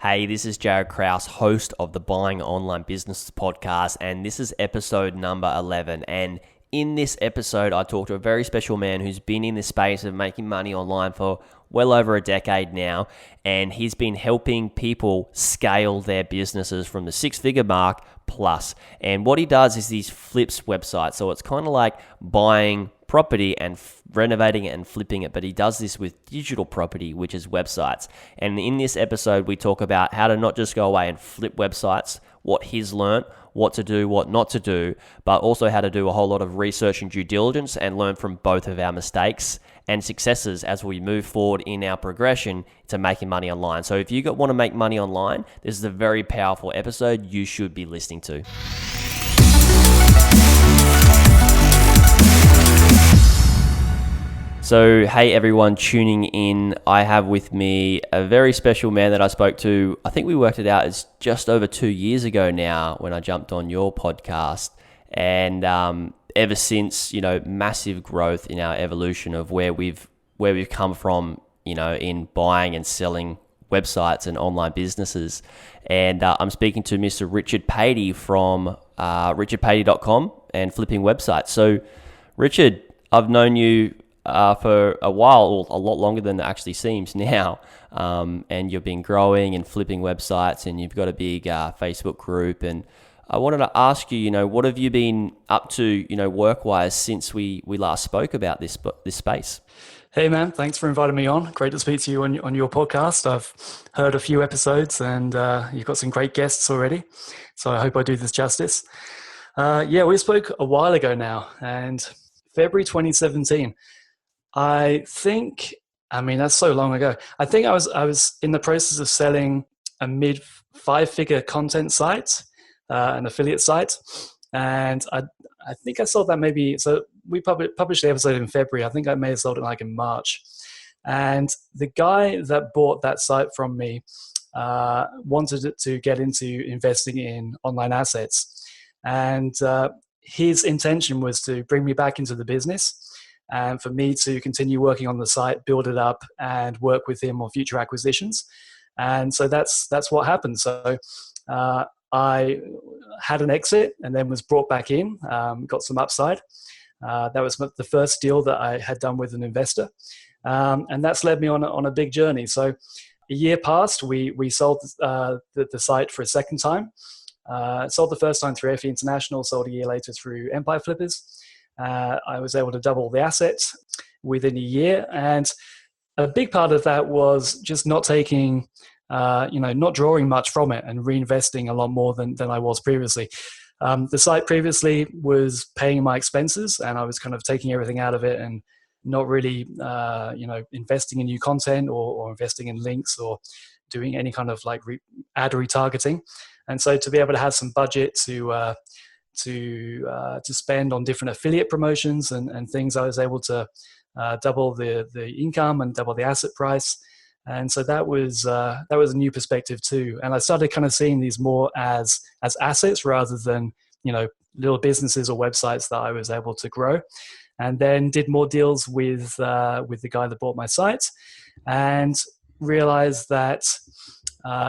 Hey, this is Jared Krause, host of the Buying Online Business podcast, and this is episode number 11. And in this episode, I talked to a very special man who's been in this space of making money online for well over a decade now, and he's been helping people scale their businesses from the six-figure mark plus. And what he does is he flips websites, so it's kind of like buying property and renovating it and flipping it, but he does this with digital property, which is websites. And in this episode, we talk about how to not just go away and flip websites, what he's learned, what to do, what not to do, but also how to do a whole lot of research and due diligence and learn from both of our mistakes and successes as we move forward in our progression to making money online. So if you want to make money online, this is a very powerful episode you should be listening to. So, hey everyone tuning in, I have with me a very special man that I spoke to. I think we worked it out, it's just over 2 years ago now when I jumped on your podcast. And ever since, massive growth in our evolution of where we've come from, in buying and selling websites and online businesses. And I'm speaking to Mr. Richard Patey from richardpatey.com and flipping websites. So, Richard, I've known you for a while, or a lot longer than it actually seems now. And you've been growing and flipping websites, and you've got a big Facebook group. And I wanted to ask you, what have you been up to, work-wise since we last spoke about this space? Hey man, thanks for inviting me on. Great to speak to you on your podcast. I've heard a few episodes, and you've got some great guests already. So I hope I do this justice. We spoke a while ago now, and February 2017. That's so long ago. I think I was in the process of selling a mid 5-figure content site, an affiliate site. And I think I sold that so we published the episode in February. I think I may have sold it in March. And the guy that bought that site from me wanted it to get into investing in online assets. And his intention was to bring me back into the business, and for me to continue working on the site, build it up, and work with him on future acquisitions. And so that's what happened. So I had an exit and then was brought back in, got some upside. That was the first deal that I had done with an investor. And that's led me on a big journey. So a year passed, we sold the site for a second time. Sold the first time through FE International, sold a year later through Empire Flippers. I was able to double the assets within a year. And a big part of that was just not taking, not drawing much from it and reinvesting a lot more than I was previously. The site previously was paying my expenses, and I was kind of taking everything out of it and not really, investing in new content or investing in links or doing any kind of ad retargeting. And so to be able to have some budget to spend on different affiliate promotions and things, I was able to double the income and double the asset price. And so that was a new perspective too. And I started kind of seeing these more as assets rather than, little businesses or websites that I was able to grow. And then did more deals with the guy that bought my site, and realized that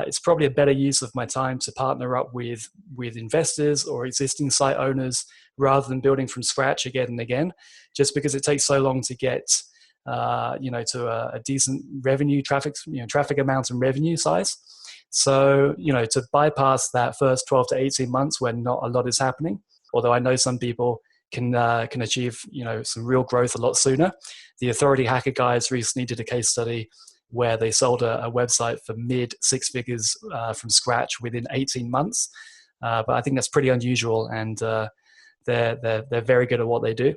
it's probably a better use of my time to partner up with investors or existing site owners rather than building from scratch again and again, just because it takes so long to get to a decent revenue traffic amount and revenue size. So, to bypass that first 12 to 18 months when not a lot is happening, although I know some people can achieve, some real growth a lot sooner. The Authority Hacker guys recently did a case study where they sold a website for mid 6 figures from scratch within 18 months. But I think that's pretty unusual, and they're very good at what they do.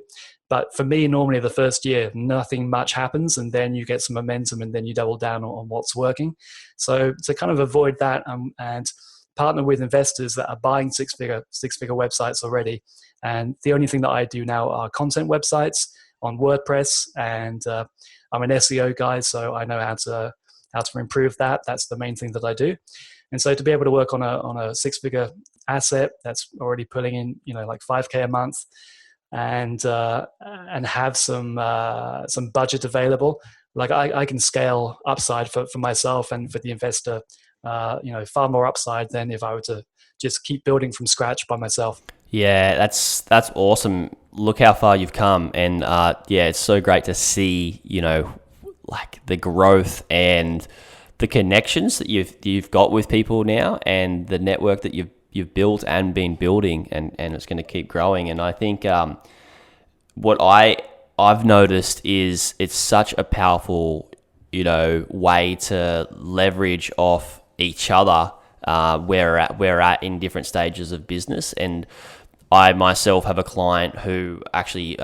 But for me, normally the first year, nothing much happens, and then you get some momentum, and then you double down on what's working. So to kind of avoid that and partner with investors that are buying six-figure websites already. And the only thing that I do now are content websites on WordPress, and I'm an SEO guy, so I know how to improve that. That's the main thing that I do. And so to be able to work on a six-figure asset that's already pulling in, like $5,000 a month, and have some budget available, like I can scale upside for myself and for the investor far more upside than if I were to just keep building from scratch by myself. Yeah, that's awesome. Look how far you've come, and it's so great to see, like the growth and the connections that you've got with people now, and the network that you've built and been building, and it's going to keep growing. And I think what I've noticed is it's such a powerful, way to leverage off each other. Where we're at in different stages of business. And I myself have a client who actually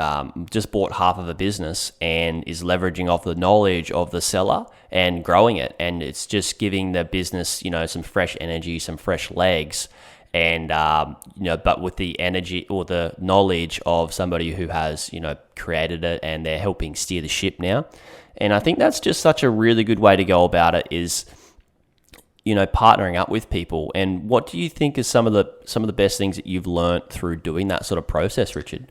just bought half of a business and is leveraging off the knowledge of the seller and growing it. And it's just giving the business, some fresh energy, some fresh legs. And, but with the energy or the knowledge of somebody who has, created it, and they're helping steer the ship now. And I think that's just such a really good way to go about it, is partnering up with people. And what do you think is some of the best things that you've learned through doing that sort of process, Richard?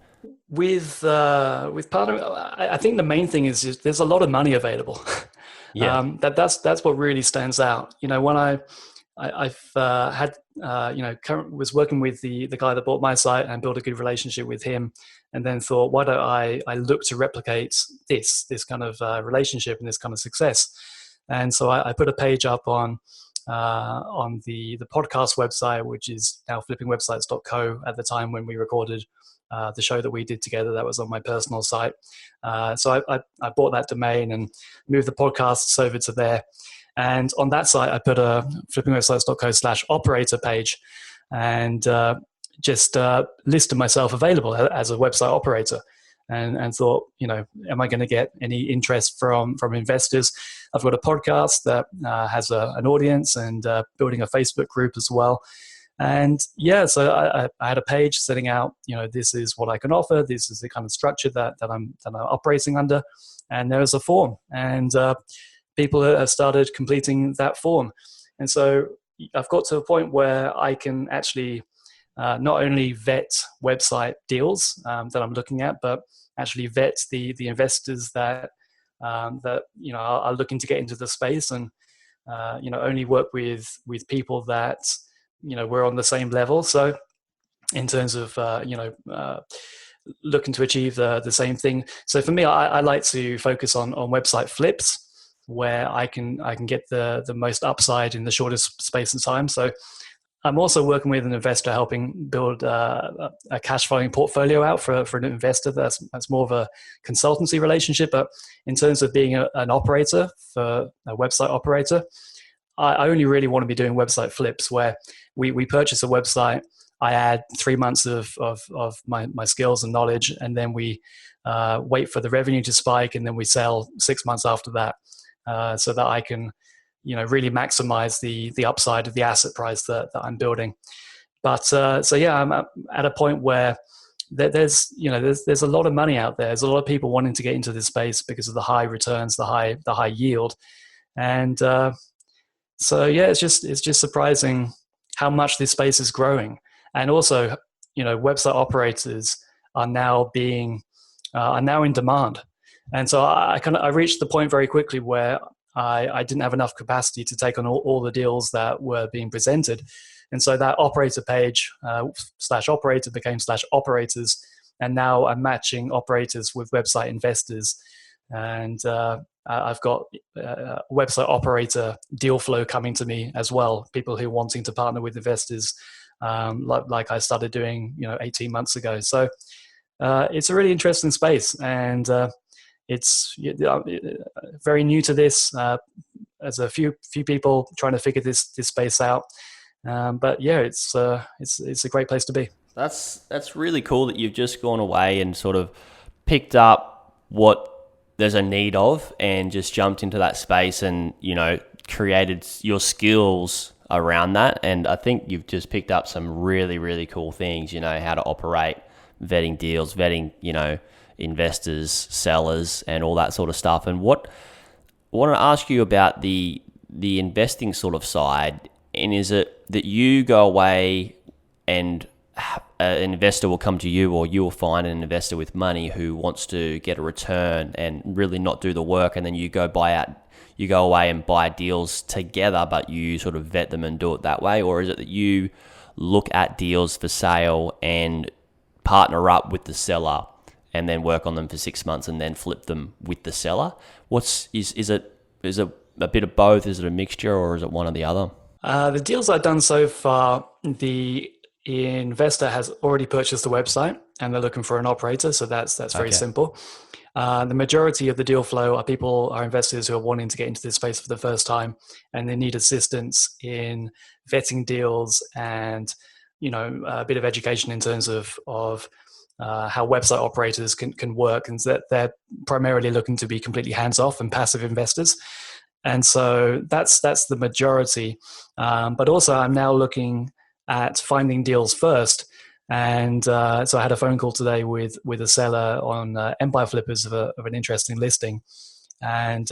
With partnering, I think the main thing is there's a lot of money available. Yeah. That's what really stands out. When I've had was working with the guy that bought my site and built a good relationship with him, and then thought, why don't I look to replicate this kind of relationship and this kind of success? And so I put a page up on the podcast website, which is now flippingwebsites.co. At the time when we recorded the show that we did together, that was on my personal site. So I bought that domain and moved the podcasts over to there. And on that site, I put a flippingwebsites.co/operator page, and just listed myself available as a website operator. And thought, am I going to get any interest from investors? I've got a podcast that has an audience, and building a Facebook group as well. And so I had a page setting out, this is what I can offer. This is the kind of structure that I'm operating under. And there was a form, and people have started completing that form. And so I've got to a point where I can actually not only vet website deals that I'm looking at, but actually vet the investors that are looking to get into the space, and only work with people that we're on the same level. So in terms of looking to achieve the same thing. So for me, I like to focus on website flips, where I can get the most upside in the shortest space of time. So I'm also working with an investor, helping build a cash flowing portfolio out for an investor. That's more of a consultancy relationship. But in terms of being an operator, for a website operator, I only really want to be doing website flips, where we purchase a website, I add 3 months of my skills and knowledge, and then we wait for the revenue to spike, and then we sell 6 months after that, so that I can really maximize the upside of the asset price that I'm building. But I'm at a point where there's a lot of money out there. There's a lot of people wanting to get into this space because of the high returns, the high yield, and it's just surprising how much this space is growing. And also, website operators are now in demand. And so I reached the point very quickly where I didn't have enough capacity to take on all the deals that were being presented. And so that operator page /operator became /operators. And now I'm matching operators with website investors. And I've got website operator deal flow coming to me as well. People who are wanting to partner with investors, like I started doing, 18 months ago. So it's a really interesting space. And it's very new to this. As a few people trying to figure this space out, but it's a great place to be. That's really cool that you've just gone away and sort of picked up what there's a need of, and just jumped into that space and created your skills around that. And I think you've just picked up some really, really cool things. How to operate, vetting deals, vetting investors, sellers, and all that sort of stuff. And what I want to ask you about the investing sort of side, and is it that you go away and an investor will come to you, or you will find an investor with money who wants to get a return and really not do the work, and then you go buy out you go away and buy deals together, but you sort of vet them and do it that way? Or is it that you look at deals for sale and partner up with the seller and then work on them for 6 months and then flip them with the seller? Is it a bit of both? Is it a mixture, or is it one or the other? The deals I've done so far, the investor has already purchased the website and they're looking for an operator. So that's very simple. The majority of the deal flow are investors who are wanting to get into this space for the first time, and they need assistance in vetting deals and, a bit of education in terms of how website operators can work, and that they're primarily looking to be completely hands-off and passive investors. And so that's the majority. But also I'm now looking at finding deals first. And so I had a phone call today with a seller on Empire Flippers of an interesting listing. And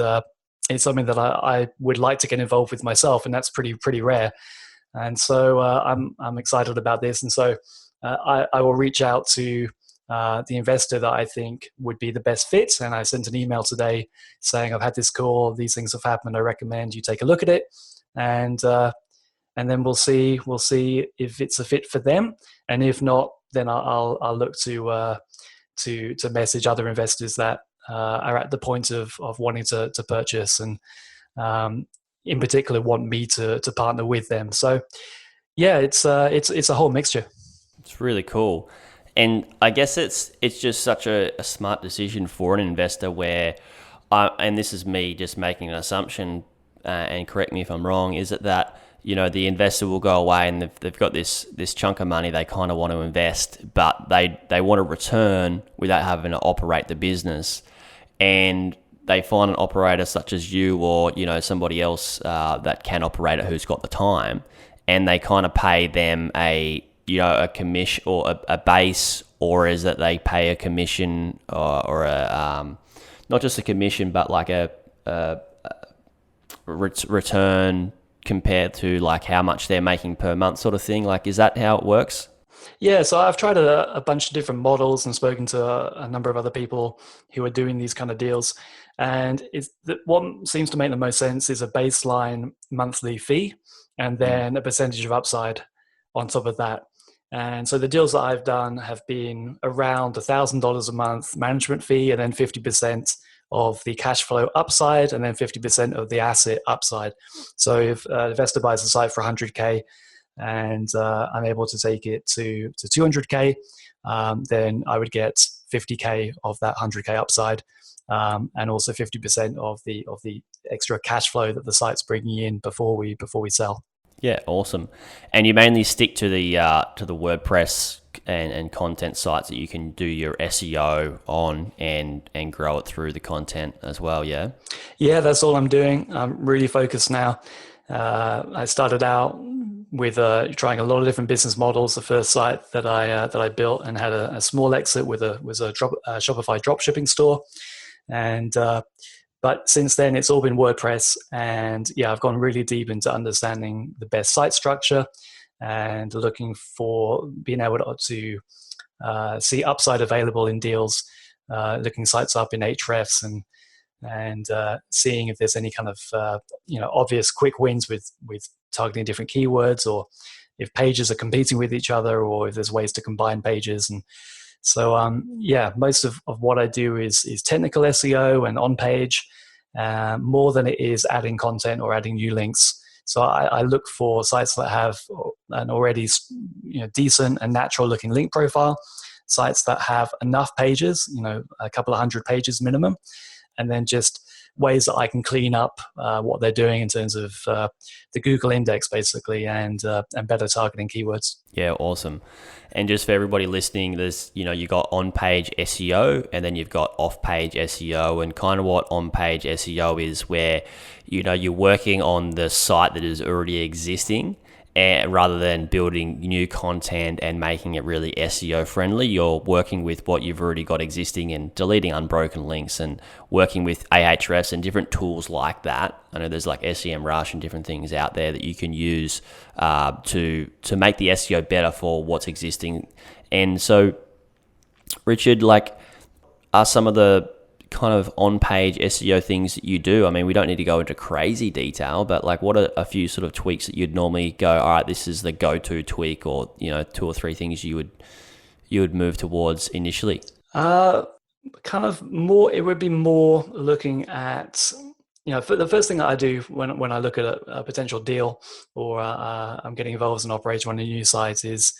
it's something that I would like to get involved with myself, and that's pretty rare. And so I'm excited about this. And so I will reach out to the investor that I think would be the best fit. And I sent an email today saying, I've had this call, these things have happened, I recommend you take a look at it. And then we'll see if it's a fit for them. And if not, then I'll look to message other investors that are at the point of wanting to purchase, and in particular want me to partner with them. So yeah, it's a whole mixture. It's really cool. And I guess it's just such a smart decision for an investor where, and this is me just making an assumption, and correct me if I'm wrong, is it that, the investor will go away and they've got this chunk of money they kind of want to invest, but they want to return without having to operate the business. And they find an operator such as you or, somebody else that can operate it who's got the time, and they kind of pay them a commission or a base, or is it they pay a commission or a not just a commission, but like a return compared to like how much they're making per month sort of thing? Like, is that how it works? Yeah, so I've tried a bunch of different models and spoken to a number of other people who are doing these kind of deals. And what seems to make the most sense is a baseline monthly fee and then a percentage of upside on top of that. And so the deals that I've done have been around $1,000 a month management fee, and then 50% of the cash flow upside, and then 50% of the asset upside. So if an investor buys a site for 100K and I'm able to take it to 200K, then I would get 50K of that 100K upside, and also 50% of the extra cash flow that the site's bringing in before we sell. Yeah, awesome. And you mainly stick to the WordPress and content sites that you can do your SEO on and grow it through the content as well. Yeah. Yeah, that's all I'm doing. I'm really focused now. I started out with trying a lot of different business models. The first site that I built and had a small exit was a Shopify dropshipping store, and but since then, it's all been WordPress. And yeah, I've gone really deep into understanding the best site structure and looking for being able to see upside available in deals, looking sites up in Ahrefs and seeing if there's any kind of obvious quick wins with targeting different keywords, or if pages are competing with each other, or if there's ways to combine pages. And so, most of what I do is technical SEO and on-page, more than it is adding content or adding new links. So I look for sites that have an already decent and natural-looking link profile, sites that have enough pages, a couple of hundred pages minimum, and then just ways that I can clean up what they're doing in terms of the Google index, basically, and better targeting keywords. Yeah, awesome. And just for everybody listening, there's you got on-page SEO, and then you've got off-page SEO. And kind of what on-page SEO is, where you're working on the site that is already existing, and rather than building new content and making it really SEO friendly, you're working with what you've already got existing and deleting unbroken links and working with Ahrefs and different tools like that. I know there's like SEMrush and different things out there that you can use to make the SEO better for what's existing. And so, Richard, are some of the kind of on-page SEO things that you do? I mean, we don't need to go into crazy detail, but like, what are a few sort of tweaks that you'd normally go, all right, this is the go-to tweak, or, you know, 2 or 3 things you would move towards initially? Kind of more, it would be more looking at, you know, for the first thing that I do when I look at a potential deal, or I'm getting involved as an operator on a new site, is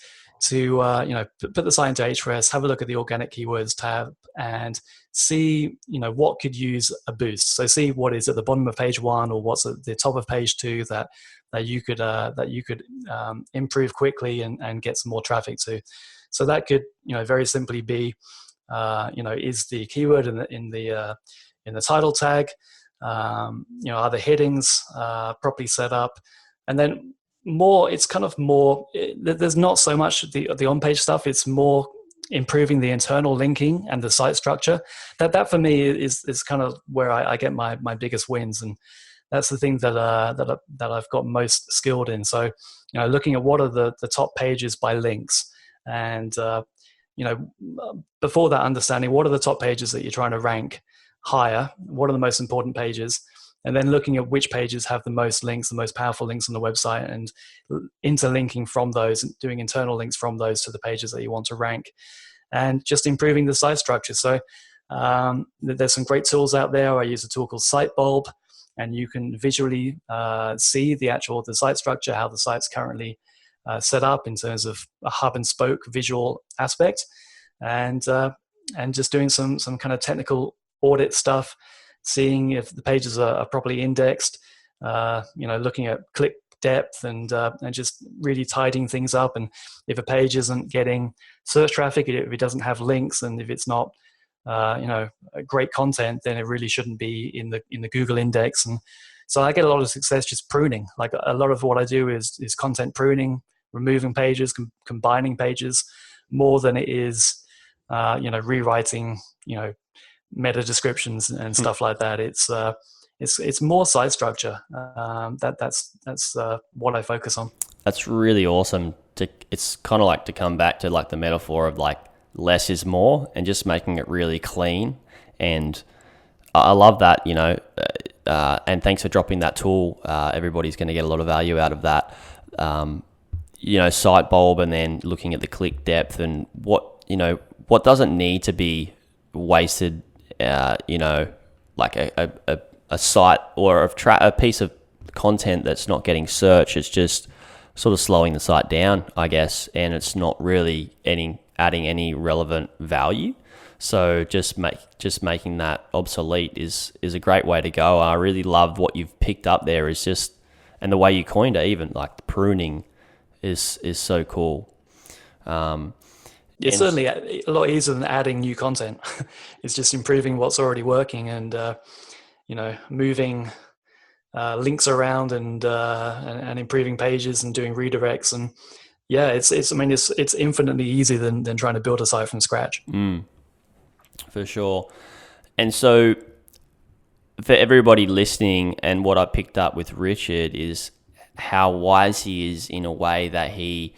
to you know, put the site into Ahrefs, have a look at the organic keywords tab, and see, you know, what could use a boost. So see what is at the bottom of page 1 or what's at the top of page 2 that you could improve quickly and get some more traffic to. So that could, you know, very simply be, you know, is the keyword in the title tag, you know, are the headings properly set up, and then more, it's kind of more, there's not so much the on-page stuff. It's more improving the internal linking and the site structure. That for me is kind of where I get my biggest wins, and that's the thing that I've got most skilled in. So, you know, looking at what are the top pages by links, and you know, before that, understanding what are the top pages that you're trying to rank higher, what are the most important pages, and then looking at which pages have the most links, the most powerful links on the website, and interlinking from those, and doing internal links from those to the pages that you want to rank, and just improving the site structure. So there's some great tools out there. I use a tool called Sitebulb, and you can visually see the site structure, how the site's currently set up in terms of a hub and spoke visual aspect, and just doing some kind of technical audit stuff, seeing if the pages are properly indexed, you know, looking at click depth, and just really tidying things up. And if a page isn't getting search traffic, if it doesn't have links, and if it's not you know, great content, then it really shouldn't be in the Google index. And so I get a lot of success just pruning. Like, a lot of what I do is content pruning, removing pages, combining pages, more than it is you know, rewriting, you know, meta descriptions and stuff like that. It's more site structure. That's what I focus on. That's really awesome. It's kind of like to come back to like the metaphor of like less is more, and just making it really clean. And I love that, you know, and thanks for dropping that tool. Everybody's going to get a lot of value out of that. You know, Sitebulb, and then looking at the click depth and what doesn't need to be wasted. You know, like a site or a piece of content that's not getting search. It's just sort of slowing the site down, I guess, and it's not really adding any relevant value. So just making that obsolete is a great way to go. I really love what you've picked up there. Is just, and the way you coined it, even like the pruning is so cool. It's certainly a lot easier than adding new content. It's just improving what's already working, and you know, moving links around, and improving pages, and doing redirects. And yeah, it's infinitely easier than trying to build a site from scratch. For sure. And so for everybody listening, and what I picked up with Richard is how wise he is, in a way that he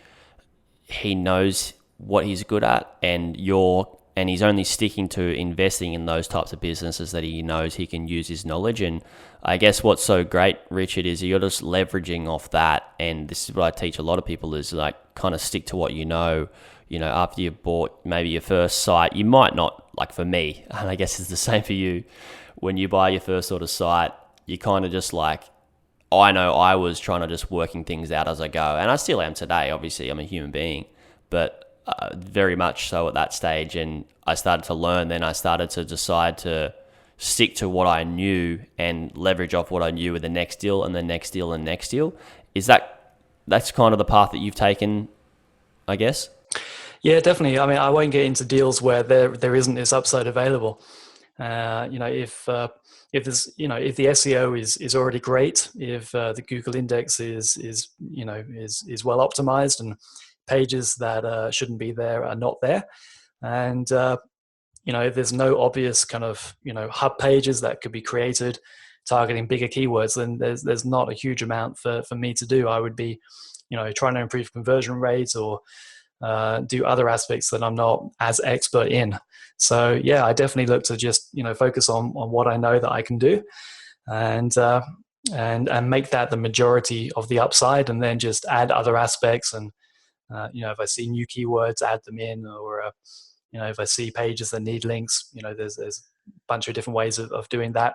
knows what he's good at, and he's only sticking to investing in those types of businesses that he knows he can use his knowledge. And I guess what's so great, Richard, is you're just leveraging off that. And this is what I teach a lot of people, is like, kind of stick to what you know. You know, after you've bought maybe your first site, you might not, like for me, and I guess it's the same for you, when you buy your first sort of site, you kind of just like, I know I was trying to just working things out as I go, and I still am today. Obviously, I'm a human being, but very much so at that stage. And I started to learn, then I started to decide to stick to what I knew and leverage off what I knew with the next deal and the next deal and next deal. That's kind of the path that you've taken, I guess? Yeah, definitely. I mean, I won't get into deals where there isn't this upside available. You know, if there's, you know, if the SEO is already great, if the Google index is well optimized, and pages that shouldn't be there are not there, and you know, if there's no obvious kind of, you know, hub pages that could be created targeting bigger keywords, then there's not a huge amount for me to do. I would be, you know, trying to improve conversion rates, or do other aspects that I'm not as expert in. So yeah, I definitely look to just focus on what I know that I can do, and make that the majority of the upside, and then just add other aspects. And if I see new keywords, add them in, or if I see pages that need links, there's a bunch of different ways of doing that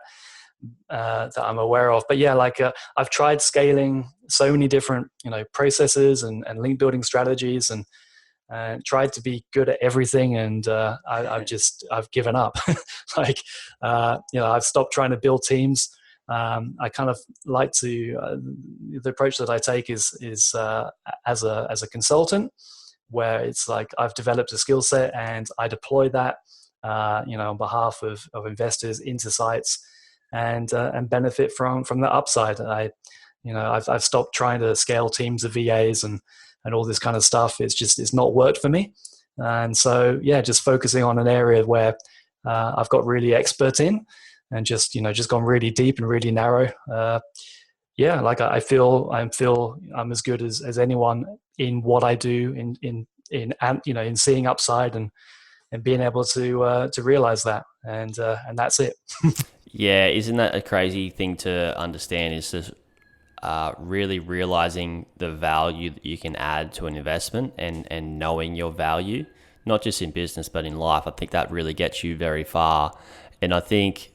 that I'm aware of. But yeah, I've tried scaling so many different processes and link building strategies, and tried to be good at everything, and I've given up. I've stopped trying to build teams. I kind of like to the approach that I take is as a consultant, where it's like I've developed a skill set and I deploy that on behalf of investors into sites, and benefit from the upside. I've stopped trying to scale teams of VAs and all this kind of stuff. It's not worked for me. And so, yeah, just focusing on an area where I've got really expert in, and just gone really deep and really narrow. I feel I'm as good as anyone in what I do in seeing upside and being able to realize that. And that's it. Yeah. Isn't that a crazy thing to understand? Is just really realizing the value that you can add to an investment, and knowing your value, not just in business, but in life. I think that really gets you very far. And I think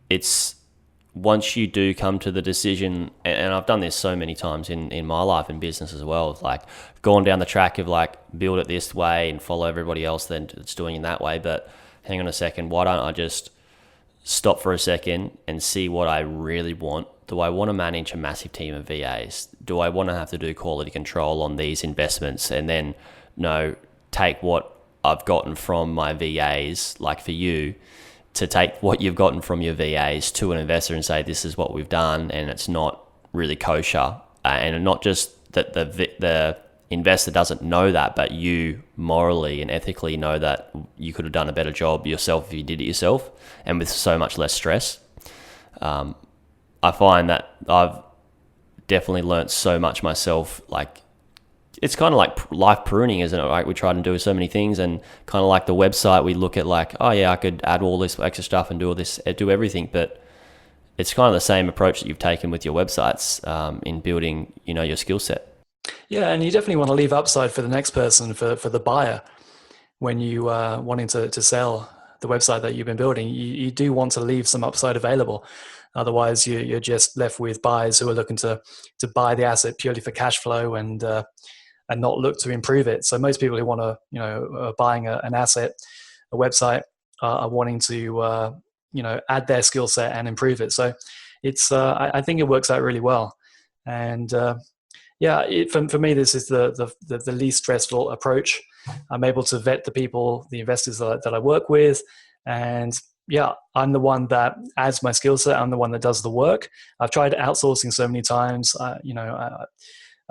it's once you do come to the decision, and I've done this so many times in my life and business as well, like gone down the track of like build it this way and follow everybody else that's doing it that way. But hang on a second, why don't I just stop for a second and see what I really want? Do I want to manage a massive team of VAs? Do I want to have to do quality control on these investments? And then take what I've gotten from my VAs, like for you, to take what you've gotten from your VAs to an investor and say, this is what we've done, and it's not really kosher. And not just that the investor doesn't know that, but you morally and ethically know that you could have done a better job yourself if you did it yourself, and with so much less stress. I find that I've definitely learnt so much myself. Like, it's kind of like life pruning, isn't it? Like, we try to do so many things, and kind of like the website, we look at like, oh yeah, I could add all this extra stuff and do all this, do everything. But it's kind of the same approach that you've taken with your websites in building, your skill set. Yeah, and you definitely want to leave upside for the next person, for the buyer, when you wanting to sell the website that you've been building. You do want to leave some upside available. Otherwise, you're just left with buyers who are looking to buy the asset purely for cash flow, and not look to improve it. So most people who want to, are buying an asset, a website, are wanting to, add their skill set and improve it. So it's, I think it works out really well. And for me, this is the least stressful approach. I'm able to vet the investors that I work with, and yeah, I'm the one that adds my skill set. I'm the one that does the work. I've tried outsourcing so many times. A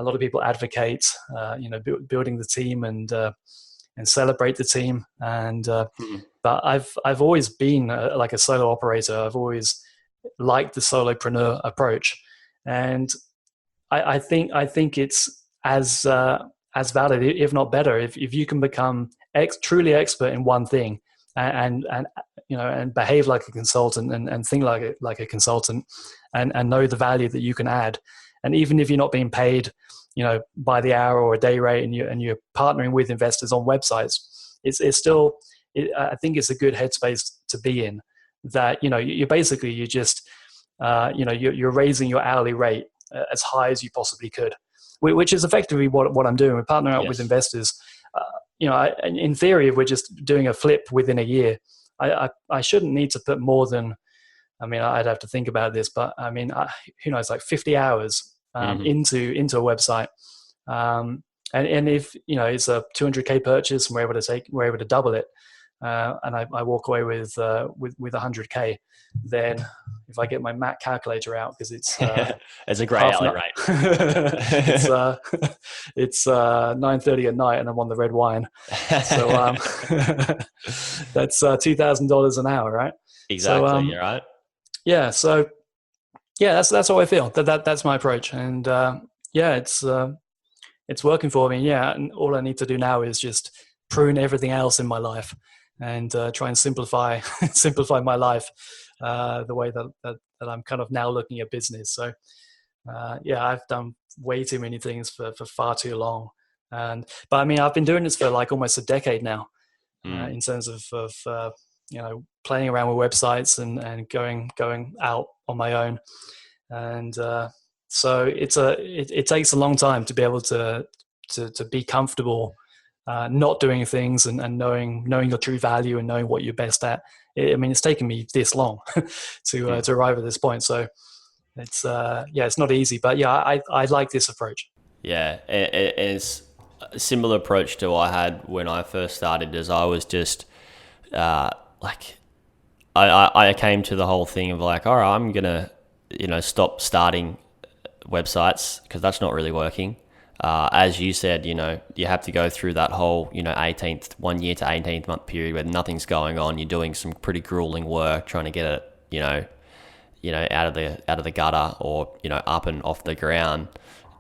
lot of people advocate, building the team and celebrate the team. And but I've always been like a solo operator. I've always liked the solopreneur approach, and I think it's as valid, if not better, if you can become truly expert in one thing, and behave like a consultant, and think like a consultant, and know the value that you can add. And even if you're not being paid, by the hour or a day rate, and you're partnering with investors on websites, it's still, I think it's a good headspace to be in. That you're just you're raising your hourly rate as high as you possibly could, which is effectively what I'm doing. We're partnering up with investors. In theory, if we're just doing a flip within a year, I shouldn't need to put more than, I'd have to think about this, but who knows, like 50 hours into a website. And if it's a 200K purchase and we're able to double it, and I walk away with 100K, then if I get my Mac calculator out, because it's it's a great hourly rate. it's 9:30 at night, and I'm on the red wine, so that's $2,000 an hour, right? Exactly. So, you're right. Yeah. So yeah, that's how I feel. That's my approach, and it's it's working for me. Yeah, and all I need to do now is just prune everything else in my life and try and simplify simplify my life the way that I'm kind of now looking at business. So yeah, I've done way too many things for far too long. But I mean, I've been doing this for like almost a decade now, in terms of playing around with websites and going out on my own. And so it takes a long time to be able to be comfortable not doing things and knowing your true value and knowing what you're best at. I mean, it's taken me this long to arrive at this point. So it's it's not easy, but yeah, I like this approach. Yeah, it's a similar approach to what I had when I first started. As I was just I came to the whole thing of like, all right, I'm gonna stop starting websites because that's not really working. As you said, you have to go through that whole 1 year to 18th month period where nothing's going on. You're doing some pretty grueling work trying to get it out of the gutter or up and off the ground.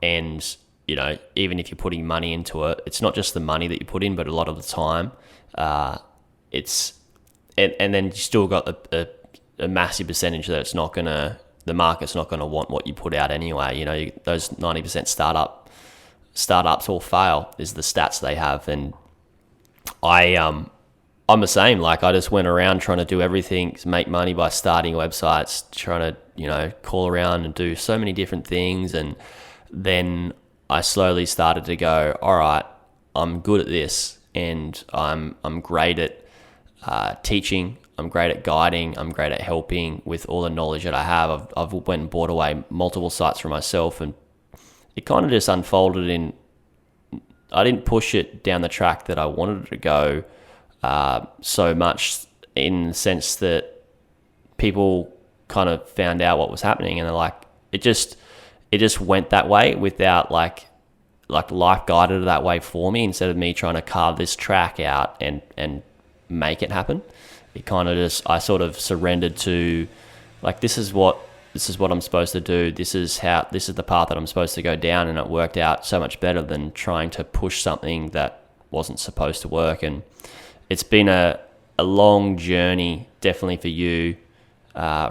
And even if you're putting money into it, it's not just the money that you put in, but a lot of the time and then you still got a massive percentage that the market's not gonna want what you put out anyway. Those 90% startups all fail is the stats they have. And I'm the same. Like, I just went around trying to do everything to make money by starting websites, trying to call around and do so many different things. And then I slowly started to go, all right, I'm good at this, and I'm great at teaching, I'm great at guiding, I'm great at helping with all the knowledge that I have. I've went and bought away multiple sites for myself, and it kind of just unfolded I didn't push it down the track that I wanted it to go so much, in the sense that people kind of found out what was happening, and they're like, it just went that way without like life guided it that way for me, instead of me trying to carve this track out and make it happen. It kind of I sort of surrendered to, like, this is what I'm supposed to do. This is the path that I'm supposed to go down, and it worked out so much better than trying to push something that wasn't supposed to work. And it's been a long journey, definitely for you,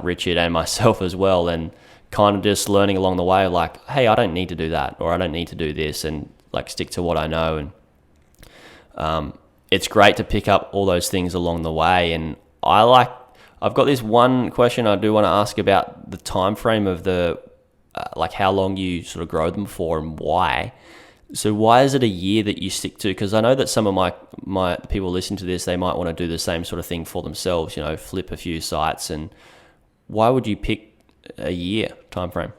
Richard, and myself as well, and kind of just learning along the way, like, hey, I don't need to do that, or I don't need to do this, and like stick to what I know. And it's great to pick up all those things along the way. And I've got this one question I do want to ask about the time frame of the like how long you sort of grow them for and why. So why is it a year that you stick to? Because I know that some of my people listen to this, they might want to do the same sort of thing for themselves, flip a few sites. And why would you pick a year time frame?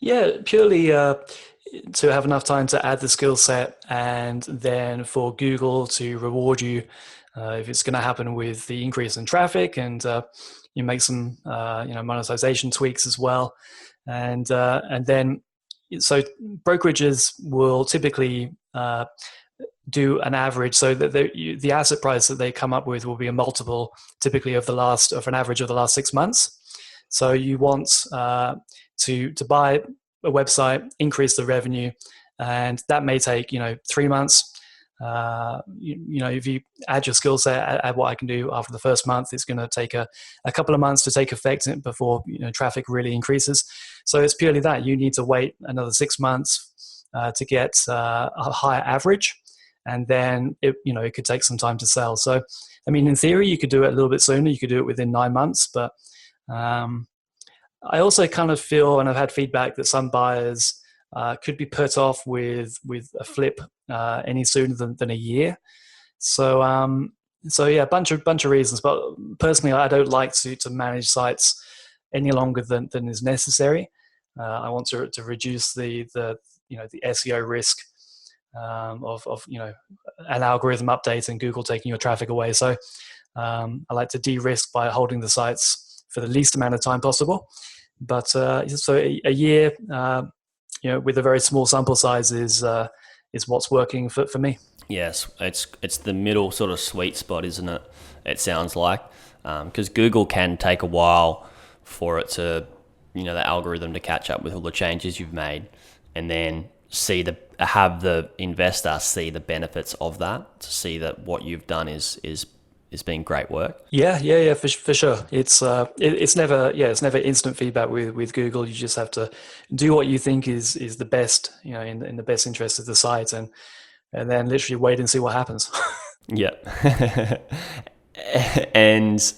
Yeah, purely to have enough time to add the skill set, and then for Google to reward you if it's going to happen with the increase in traffic, and you make some monetization tweaks as well, and then so brokerages will typically do an average, so that the asset price that they come up with will be a multiple, typically of an average of the last 6 months. So you want to buy a website, increase the revenue, and that may take 3 months. If you add your skill set, add what I can do after the first month, it's going to take a couple of months to take effect before traffic really increases. So it's purely that you need to wait another 6 months to get a higher average, and then it could take some time to sell. So I mean, in theory, you could do it a little bit sooner. You could do it within 9 months, but I also kind of feel, and I've had feedback, that some buyers could be put off with a flip any sooner than a year. So yeah, bunch of reasons. But personally, I don't like to manage sites any longer than is necessary. I want to reduce the SEO risk of an algorithm update and Google taking your traffic away. So I like to de-risk by holding the sites for the least amount of time possible. But so a year, with a very small sample size is what's working for me. Yes, it's the middle sort of sweet spot, isn't it? It sounds like, because Google can take a while for it to, the algorithm to catch up with all the changes you've made, and then see the have the investor see the benefits of that, to see that what you've done is been great work? Yeah, for sure. It's never instant feedback with Google. You just have to do what you think is the best, in the best interest of the site, and then literally wait and see what happens. Yeah. And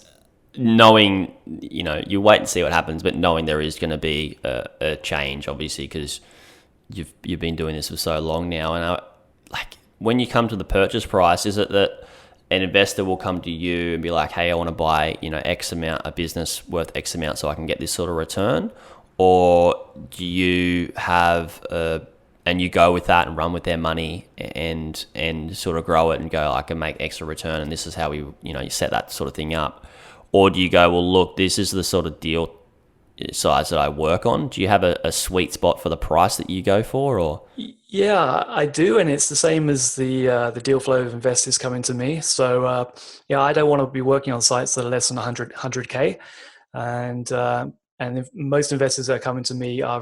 knowing, you wait and see what happens, but knowing there is going to be a change, obviously, because you've been doing this for so long now. And when you come to the purchase price, is it that an investor will come to you and be like, hey, I want to buy, X amount, a business worth X amount so I can get this sort of return? Or do you have and you go with that and run with their money and sort of grow it and go, I can make extra return, and this is how you set that sort of thing up? Or do you go, well, look, this is the sort of deal size that I work on? Do you have a sweet spot for the price that you go for, or? Yeah, I do, and it's the same as the deal flow of investors coming to me. So I don't want to be working on sites that are less than 100K, and if most investors that are coming to me are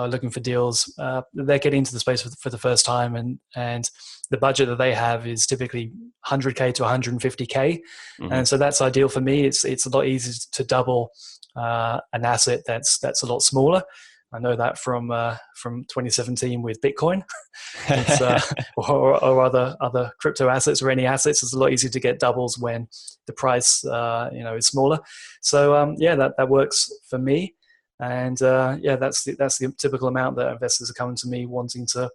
looking for deals. They're getting into the space for the first time, and the budget that they have is typically 100K to 150K, and so that's ideal for me. It's a lot easier to double an asset that's a lot smaller. I know that from 2017 with Bitcoin, or other crypto assets or any assets. It's a lot easier to get doubles when the price is smaller. So that works for me, and that's the typical amount that investors are coming to me wanting to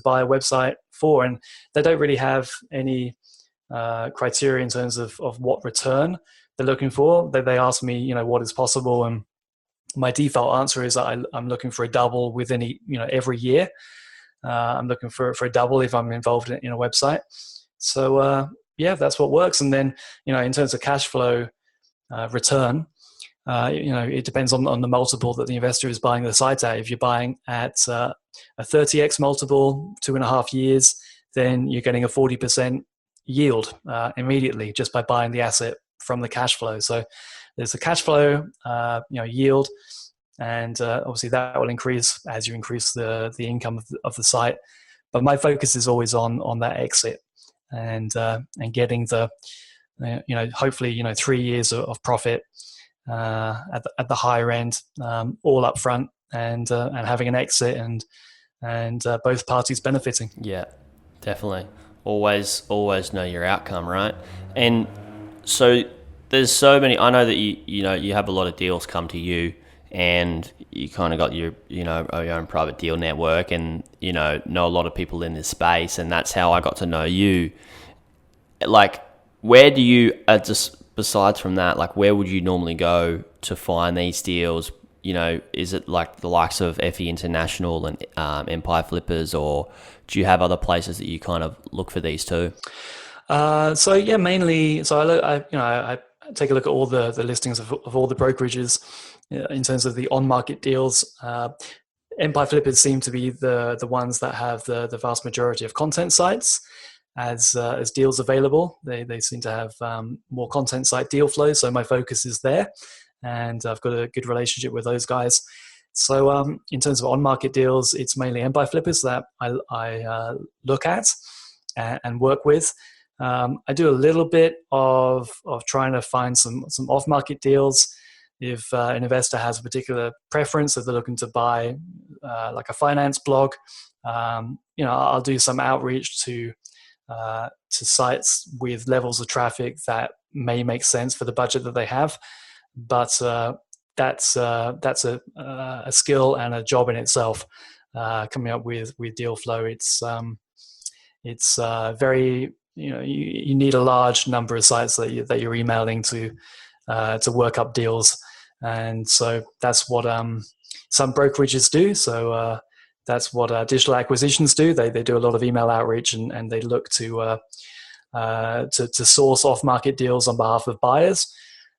buy a website for, and they don't really have any criteria in terms of what return they're looking for. They ask me what is possible, and my default answer is that I'm looking for a double within every year. I'm looking for a double if I'm involved in a website. So that's what works. And then in terms of cash flow return, it depends on the multiple that the investor is buying the site at. If you're buying at a 30x multiple, 2.5 years, then you're getting a 40% yield immediately just by buying the asset from the cash flow. So there's the cash flow, yield, and obviously that will increase as you increase the income of the site. But my focus is always on that exit and getting the hopefully 3 years of profit at the higher end, all up front, and having an exit and both parties benefiting. Yeah, definitely. Always know your outcome, right? And so there's so many. I know that you have a lot of deals come to you, and you kind of got your your own private deal network, and know a lot of people in this space, and that's how I got to know you. Like, where do you just besides from that, like, where would you normally go to find these deals? Is it like the likes of FE International and Empire Flippers, or do you have other places that you kind of look for these too? Mainly. So I take a look at all the listings of all the brokerages in terms of the on-market deals. Empire Flippers seem to be the ones that have the vast majority of content sites as deals available. They seem to have more content site deal flow, so my focus is there, and I've got a good relationship with those guys. So in terms of on-market deals, it's mainly Empire Flippers that I look at and work with. I do a little bit of trying to find some off-market deals. If an investor has a particular preference, if they're looking to buy like a finance blog, I'll do some outreach to sites with levels of traffic that may make sense for the budget that they have. But that's a skill and a job in itself. Coming up with deal flow, it's very you need a large number of sites that you're emailing to work up deals, and so that's what some brokerages do. So that's what digital acquisitions do. They do a lot of email outreach, and they look to source off market deals on behalf of buyers.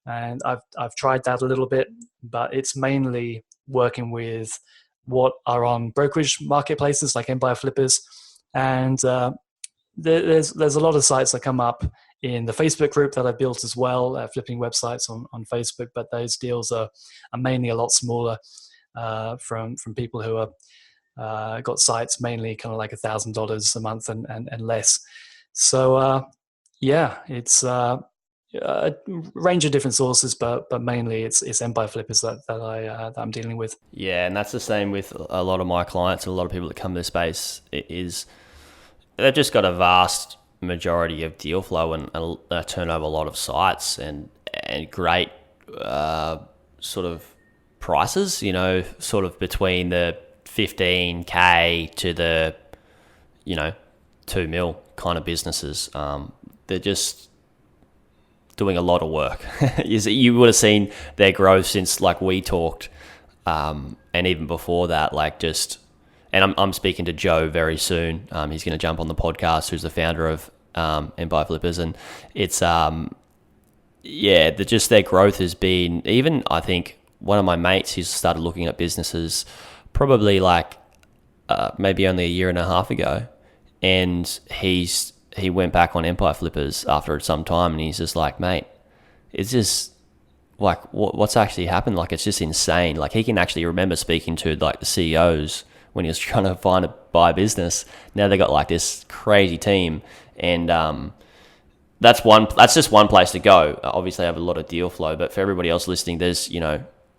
And I've tried that a little bit, but it's mainly working with what are on brokerage marketplaces like Empire Flippers, and there's a lot of sites that come up in the Facebook group that I built as well, flipping websites on Facebook. But those deals are mainly a lot smaller from people who are got sites mainly kind of like $1,000 a month and less. So yeah, it's a range of different sources, but mainly it's Empire Flippers that I'm dealing with. Yeah, and that's the same with a lot of my clients and a lot of people that come to the space. It is they've just got a vast majority of deal flow and turn over a lot of sites and great sort of prices. You know, sort of between the 15K to the 2 mil kind of businesses. They're just doing a lot of work. You would have seen their growth since like we talked, and even before that, like just. And I'm speaking to Joe very soon. He's going to jump on the podcast, who's the founder of Empire Flippers, and it's just their growth has been. Even I think one of my mates who's started looking at businesses probably like maybe only a year and a half ago, and he went back on Empire Flippers after some time, and he's just like, mate, it's just like what's actually happened. Like it's just insane. Like he can actually remember speaking to like the CEOs when he was trying to buy a business. Now they got like this crazy team, and that's just one place to go. Obviously, I have a lot of deal flow, but for everybody else listening, there's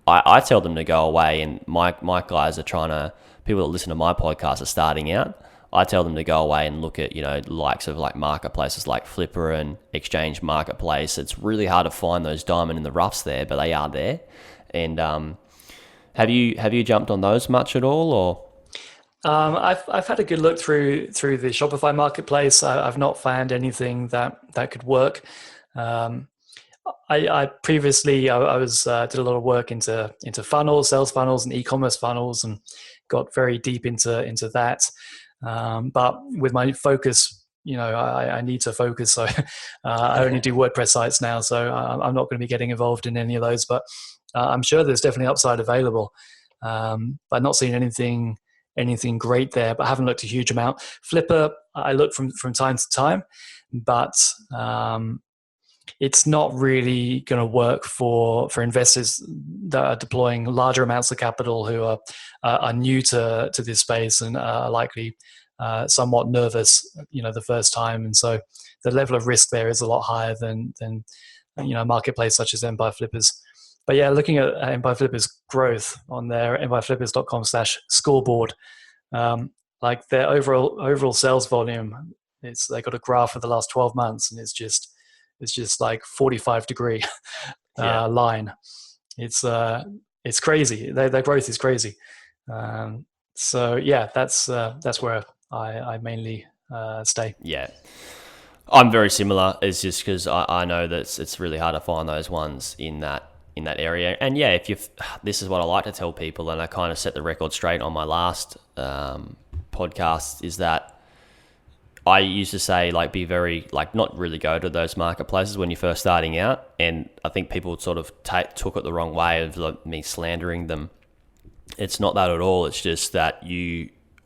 I tell them to go away, and my guys are people that listen to my podcast are starting out. I tell them to go away and look at the likes of like marketplaces like Flipper and Exchange Marketplace. It's really hard to find those diamond in the roughs there, but they are there. And have you jumped on those much at all, or? I've had a good look through the Shopify marketplace. I've not found anything that could work. I previously I was did a lot of work into funnels, sales funnels, and e-commerce funnels, and got very deep into that. But with my focus, I need to focus. So I only do WordPress sites now. So I'm not going to be getting involved in any of those. But I'm sure there's definitely upside available. But not seeing anything great there, but I haven't looked a huge amount. Flipper, I look from time to time, but it's not really going to work for investors that are deploying larger amounts of capital who are new to this space and are likely somewhat nervous, the first time. And so the level of risk there is a lot higher than a marketplace such as Empire Flippers. But yeah, looking at Empire Flippers growth on their empireflippers.com/scoreboard, like their overall sales volume, they got a graph for the last 12 months, and it's just like 45-degree line. It's crazy. Their growth is crazy. So yeah, that's where I mainly stay. Yeah. I'm very similar. It's just because I know that it's really hard to find those ones in that area. And yeah, this is what I like to tell people, and I kind of set the record straight on my last podcast, is that I used to say, like, be very, like, not really go to those marketplaces when you're first starting out. And I think people sort of took it the wrong way of like, me slandering them. It's not that at all. It's just that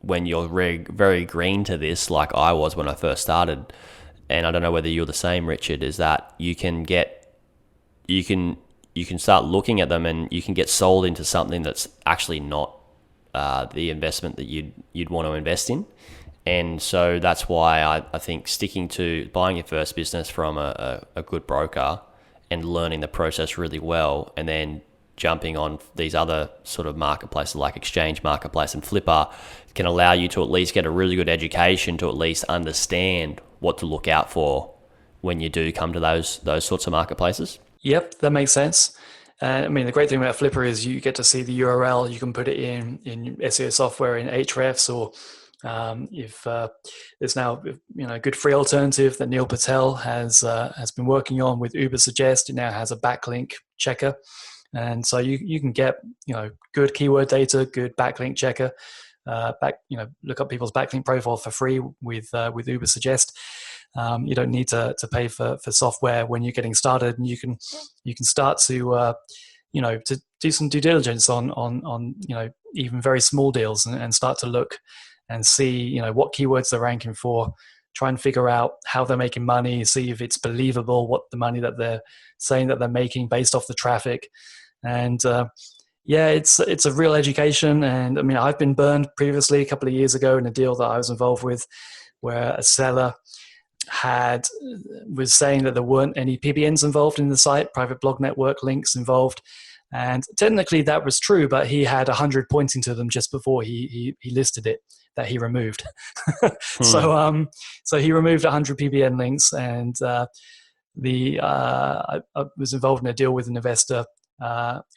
when you're very green to this, like I was when I first started, and I don't know whether you're the same, Richard, is that you can start looking at them and you can get sold into something that's actually not the investment that you'd want to invest in. And so that's why I think sticking to buying your first business from a good broker and learning the process really well, and then jumping on these other sort of marketplaces like Exchange Marketplace and Flipper can allow you to at least get a really good education to at least understand what to look out for when you do come to those sorts of marketplaces. Yep, that makes sense. I mean, the great thing about Flipper is you get to see the URL. You can put it in SEO software in Ahrefs, or if there's now a good free alternative that Neil Patel has been working on with Ubersuggest. It now has a backlink checker, and so you can get good keyword data, good backlink checker. Look up people's backlink profile for free with Ubersuggest. You don't need to pay for software when you're getting started, and you can start to to do some due diligence on even very small deals, and start to look and see what keywords they're ranking for. Try and figure out how they're making money, see if it's believable what the money that they're saying that they're making based off the traffic, and Yeah, it's a real education. And I mean, I've been burned previously a couple of years ago in a deal that I was involved with where a seller had was saying that there weren't any PBNs involved in the site, private blog network links involved. And technically that was true, but he had 100 pointing to them just before he listed it that he removed. So he removed 100 PBN links, and I was involved in a deal with an investor.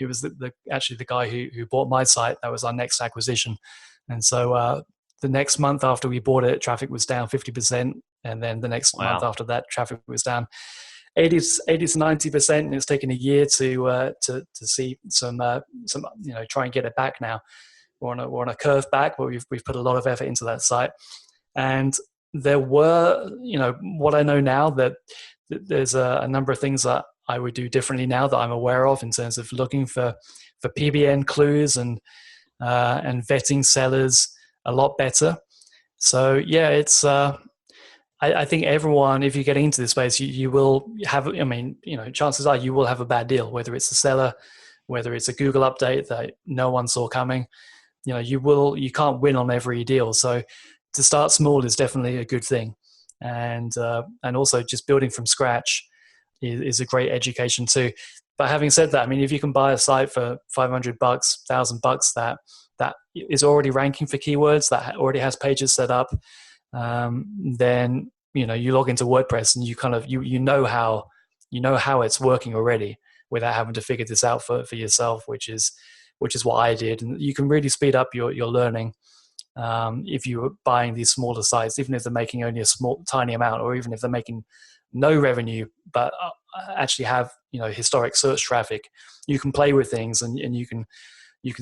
It was actually the guy who bought my site. That was our next acquisition, and so the next month after we bought it, traffic was down 50%, and then the next month after that, traffic was down 80 to 90%, and it's taken a year to see some try and get it back now. We're on a curve back, but we've put a lot of effort into that site, and there were what I know now that there's a number of things that I would do differently now that I'm aware of in terms of looking for PBN clues and vetting sellers a lot better. So yeah, it's I think everyone, if you're getting into this space, you will have, chances are you will have a bad deal, whether it's a seller, whether it's a Google update that no one saw coming. You can't win on every deal. So to start small is definitely a good thing. And also just building from scratch is a great education too. But having said that, I mean, if you can buy a site for $500, $1,000 that is already ranking for keywords, that already has pages set up, then you log into WordPress and you know how it's working already without having to figure this out for yourself, which is what I did. And you can really speed up your learning if you're buying these smaller sites, even if they're making only a tiny amount, or even if they're making no revenue but actually have historic search traffic. You can play with things, and you can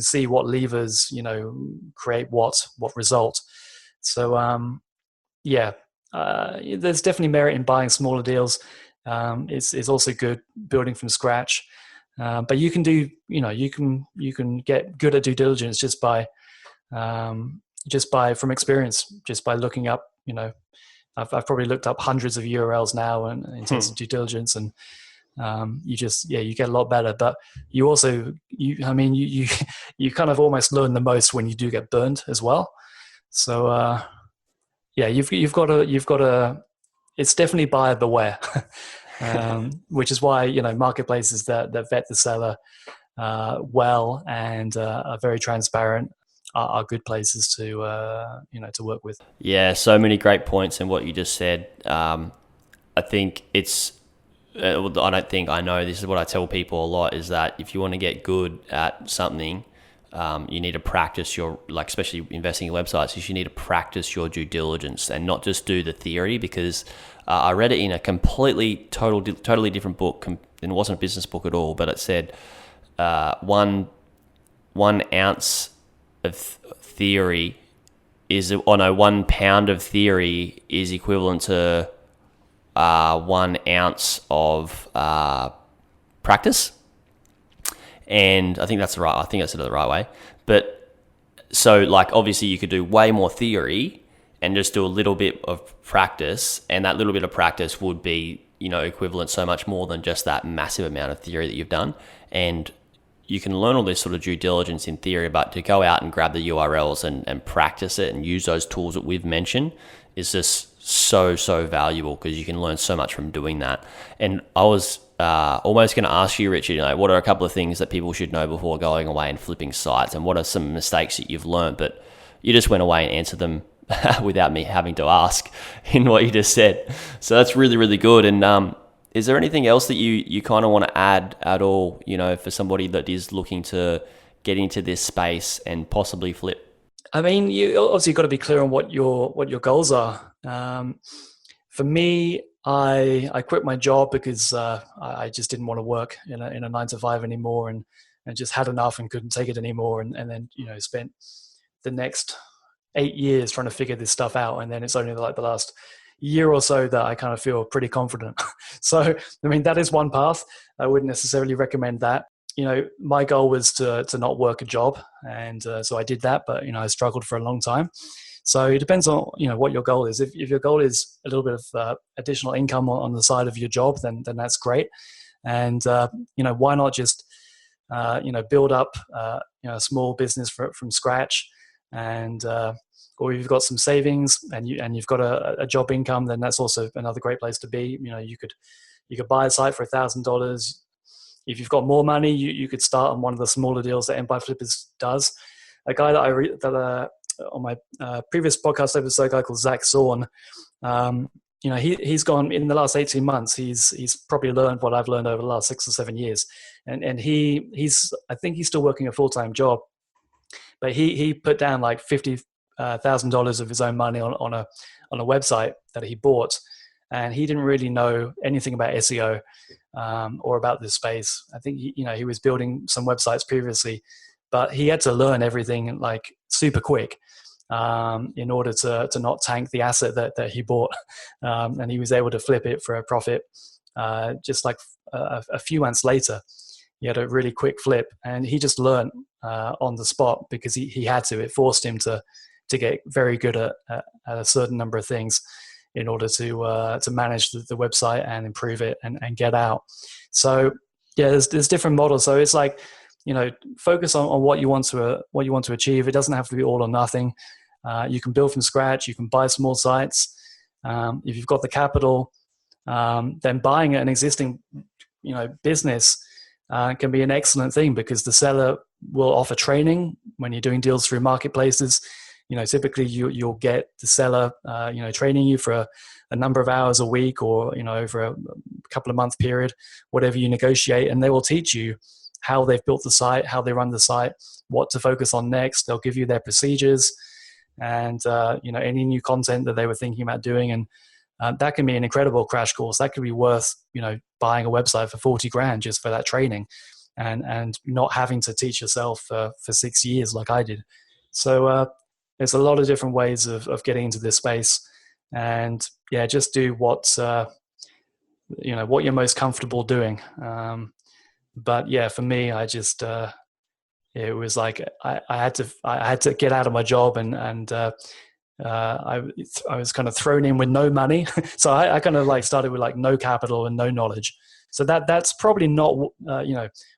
see what levers create what result. So there's definitely merit in buying smaller deals. It's also good building from scratch, but you can do you can get good at due diligence just by from experience, just by looking up. I've probably looked up hundreds of URLs now and in terms of due diligence, and you get a lot better. But you also you kind of almost learn the most when you do get burned as well. So you've got to it's definitely buyer beware, which is why marketplaces that vet the seller well and are very transparent are good places to work with. Yeah, so many great points in what you just said. I think it's I don't think I know, this is what I tell people a lot, is that if you want to get good at something, you need to practice especially investing in websites, you need to practice your due diligence and not just do the theory, because I read it in a totally different book, and it wasn't a business book at all, but it said 1 ounce of theory is 1 pound of theory is equivalent to 1 ounce of practice. And I think that's right. I think I said it the right way. But so obviously you could do way more theory and just do a little bit of practice, and that little bit of practice would be equivalent so much more than just that massive amount of theory that you've done. And you can learn all this sort of due diligence in theory, but to go out and grab the URLs and practice it and use those tools that we've mentioned is just so valuable, because you can learn so much from doing that. And I was almost going to ask you, Richard, what are a couple of things that people should know before going away and flipping sites, and what are some mistakes that you've learned? But you just went away and answered them without me having to ask in what you just said. So that's really, really good. And is there anything else that you kind of want to add at all, for somebody that is looking to get into this space and possibly flip? I mean, you obviously got to be clear on what your goals are. For me, I quit my job because I just didn't want to work in a 9-to-5 anymore, and just had enough and couldn't take it anymore. And then spent the next 8 years trying to figure this stuff out, and then it's only the last year or so that I kind of feel pretty confident. So I mean, that is one path. I wouldn't necessarily recommend that. My goal was to not work a job, and so I did that, but I struggled for a long time. So it depends on what your goal is. If your goal is a little bit of additional income on the side of your job, then that's great. And why not just build up a small business from scratch, and or you've got some savings and you've got a job income, then that's also another great place to be. You could buy a site for $1,000. If you've got more money, you could start on one of the smaller deals that Empire Flippers does. A guy that on my previous podcast episode, a guy called Zach Zorn, he's gone in the last 18 months. He's probably learned what I've learned over the last 6 or 7 years, and I think he's still working a full-time job, but he put down like $50,000 of his own money on a website that he bought, and he didn't really know anything about SEO or about this space. I think he was building some websites previously, but he had to learn everything like super quick in order to not tank the asset that he bought, and he was able to flip it for a profit just like a few months later. He had a really quick flip, and he just learned on the spot because he had to. It forced him to get very good at a certain number of things in order to manage the website and improve it and get out. So yeah, there's different models. So it's like, focus on what you want to achieve. It doesn't have to be all or nothing. You can build from scratch. You can buy small sites. If you've got the capital, then buying an existing business can be an excellent thing, because the seller will offer training when you're doing deals through marketplaces. Typically you'll get the seller, training you for a number of hours a week, or, over a couple of month period, whatever you negotiate, and they will teach you how they've built the site, how they run the site, what to focus on next. They'll give you their procedures and, any new content that they were thinking about doing. And that can be an incredible crash course. That could be worth, buying a website for 40 grand just for that training, and not having to teach yourself for 6 years like I did. So, there's a lot of different ways of getting into this space, and yeah, just do what you're most comfortable doing. But yeah, for me, I just it was like I had to get out of my job, and I was kind of thrown in with no money. So I kind of like started with like no capital and no knowledge. So that's probably not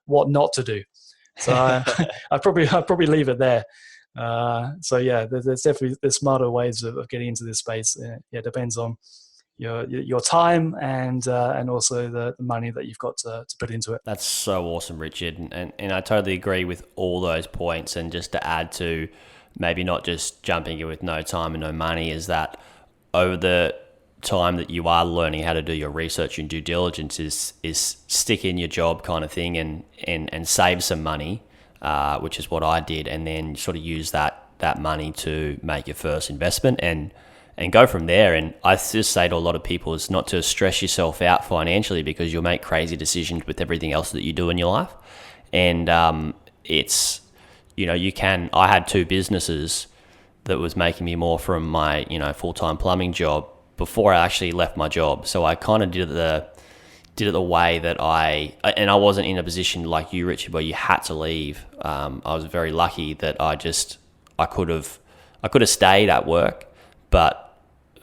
what not to do. So I probably leave it there. So yeah, there's definitely smarter ways of getting into this space. It depends on your time and also the money that you've got to put into it. That's so awesome, Richard, and I totally agree with all those points. And just to add to maybe not just jumping in with no time and no money, is that over the time that you are learning how to do your research and due diligence is stick in your job kind of thing and save some money. Which is what I did, and then sort of use that money to make your first investment and go from there. And I just say to a lot of people is not to stress yourself out financially, because you'll make crazy decisions with everything else that you do in your life. And it's, I had 2 businesses that was making me more from my, full-time plumbing job before I actually left my job. So I kind of did it the way that I wasn't in a position like you, Richard, where you had to leave. I was very lucky that I could have stayed at work, but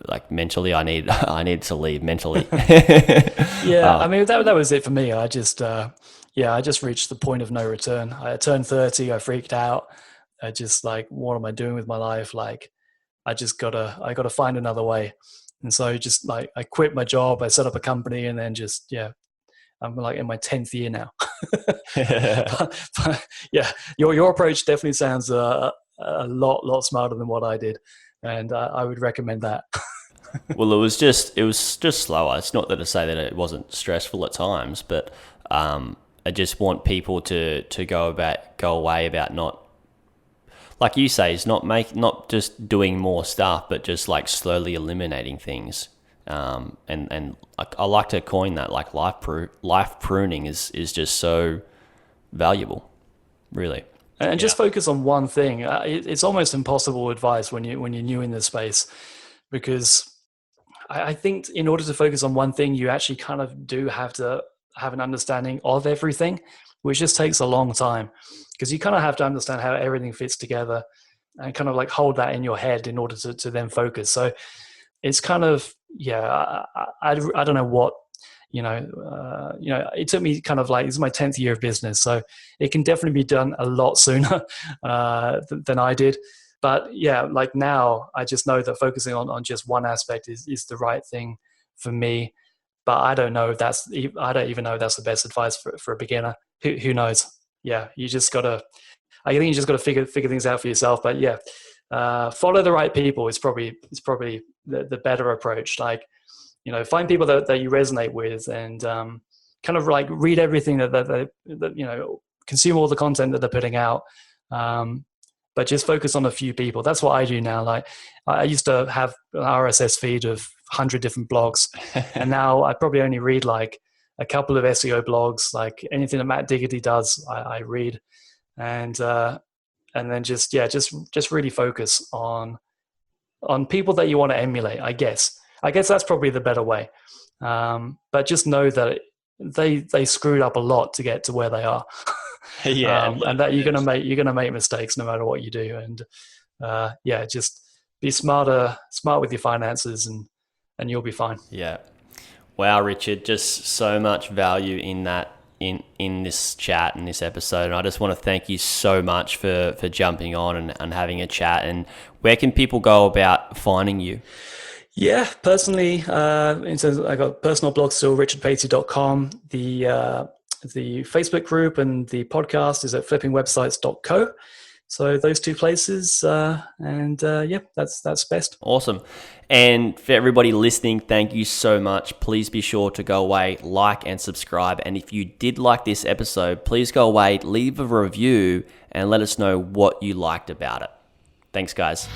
like mentally, I needed to leave mentally. Yeah, I mean that was it for me. I just reached the point of no return. I turned 30. I freaked out. I just like, what am I doing with my life? Like, I gotta find another way. And so just like I quit my job, I set up a company, and then I'm like in my 10th year now. but yeah, your approach definitely sounds a lot smarter than what I did, and I would recommend that. Well, it was just slower. It's not that to say that it wasn't stressful at times, but I just want people to go away about not, like you say, is not just doing more stuff, but just like slowly eliminating things. And I like to coin that, like life pruning is just so valuable, really. And just focus on one thing. It's almost impossible advice when you're new in this space, because I think in order to focus on one thing, you actually kind of do have to have an understanding of everything, which just takes a long time, because you kind of have to understand how everything fits together and kind of like hold that in your head in order to then focus. So it's kind of, I don't know what, it took me kind of like, this is my 10th year of business, so it can definitely be done a lot sooner than I did. But yeah, like now I just know that focusing on just one aspect is the right thing for me. But I don't know if I don't even know if that's the best advice for a beginner. Who knows? Yeah, I think you just got to figure things out for yourself. But yeah, follow the right people is probably the better approach. Like, find people that you resonate with, and kind of like read everything that consume all the content that they're putting out. But just focus on a few people. That's what I do now. Like, I used to have an RSS feed of 100 different blogs, and now I probably only read like a couple of SEO blogs. Like anything that Matt Diggity does, I read, and then just really focus on people that you want to emulate. I guess that's probably the better way. But just know that they screwed up a lot to get to where they are. Yeah, and that you're gonna make mistakes no matter what you do. And just be smart with your finances, and you'll be fine. Yeah. Wow, Richard, just so much value in that, in this chat and this episode. And I just want to thank you so much for jumping on and having a chat. And where can people go about finding you? Yeah, personally, in terms of, I got personal blog still, richardpatey.com. The Facebook group and the podcast is at flippingwebsites.co. So those two places, that's best. Awesome. And for everybody listening, thank you so much. Please be sure to go away, like and subscribe. And if you did like this episode, please go away, leave a review, and let us know what you liked about it. Thanks, guys.